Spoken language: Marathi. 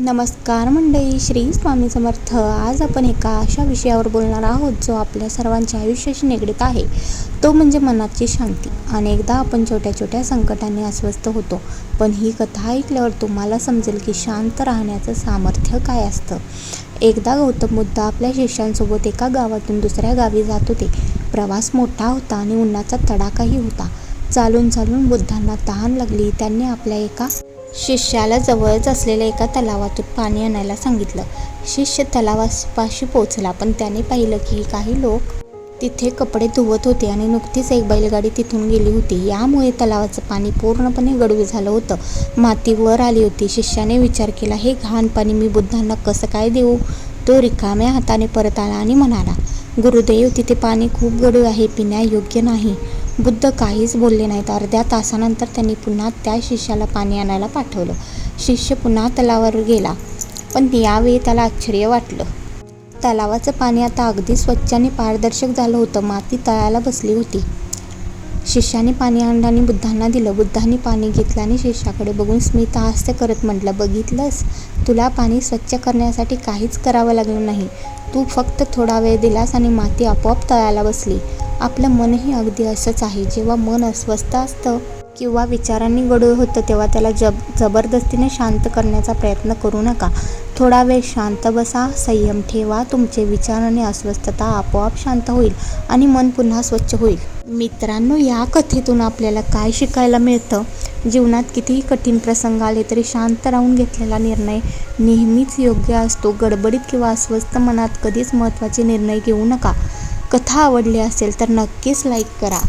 नमस्कार मंडळी, श्री स्वामी समर्थ. आज आपण एका अशा विषयावर बोलणार आहोत जो आपल्या सर्वांच्या आयुष्याशी निगडीत आहे. तो म्हणजे मनाची शांती. अनेकदा आपण छोट्या छोट्या संकटांनी अस्वस्थ होतो, पण ही कथा ऐकल्यावर तुम्हाला समजेल की शांत राहण्याचं सामर्थ्य काय असतं. एकदा गौतम बुद्ध आपल्या शिष्यांसोबत एका गावातून दुसऱ्या गावी जात होते. प्रवास मोठा होता आणि उन्हाचा तडाखाही होता. चालून चालून बुद्धांना तहान लागली. त्यांनी आपल्या एका शिष्याला जवळच असलेल्या एका तलावातून पाणी आणायला सांगितलं. शिष्य तलावापाशी पोचला, पण त्याने पाहिलं की काही लोक तिथे कपडे धुवत होते आणि नुकतीच एक बैलगाडी तिथून गेली होती. यामुळे तलावाचं पाणी पूर्णपणे गढूळ झालं होतं. माती वर आली होती. शिष्याने विचार केला, हे घाण पाणी मी बुद्धांना कसं काय देऊ? तो रिकाम्या हाताने परत आला आणि म्हणाला, गुरुदेव, तिथे पाणी खूप गढूळ आहे, पिण्यायोग्य नाही. बुद्ध काहीच बोलले नाहीत. अर्ध्या तासानंतर त्यांनी पुन्हा त्या शिष्याला पाणी आणायला पाठवलं. शिष्य पुन्हा तलावावर गेला, पण यावेळी त्याला आश्चर्य वाटलं. तलावाचं पाणी आता अगदी स्वच्छ आणि पारदर्शक झालं होतं. माती तळाला बसली होती. शिष्याने पाणी आणलं आणि बुद्धांना दिलं. बुद्धांनी पाणी घेतलं आणि शिष्याकडे बघून स्मितहास्य करत म्हटलं, बघितलंस, तुला पाणी स्वच्छ करण्यासाठी काहीच करावं लागलं नाही. तू फक्त थोडा वेळ दिलास आणि माती आपोआप तळाला बसली. आपलं मनही अगदी असंच आहे. जेव्हा मन अस्वस्थ असतं किंवा विचारांनी गढूळ होतं, तेव्हा त्याला जबरदस्तीने शांत करण्याचा प्रयत्न करू नका. थोडा वेळ शांत बसा, संयम ठेवा. तुमचे विचार आणि अस्वस्थता आपोआप शांत होईल आणि मन पुन्हा स्वच्छ होईल. मित्रांनो, या कथेतून आपल्याला काय शिकायला मिळतं? जीवनात कितीही कठीण प्रसंग आले तरी शांत राहून घेतलेला निर्णय नेहमीच योग्य असतो. गडबडीत किंवा अस्वस्थ मनात कधीच महत्त्वाचे निर्णय घेऊ नका. कथा आवडली असेल तर नक्कीच लाईक करा.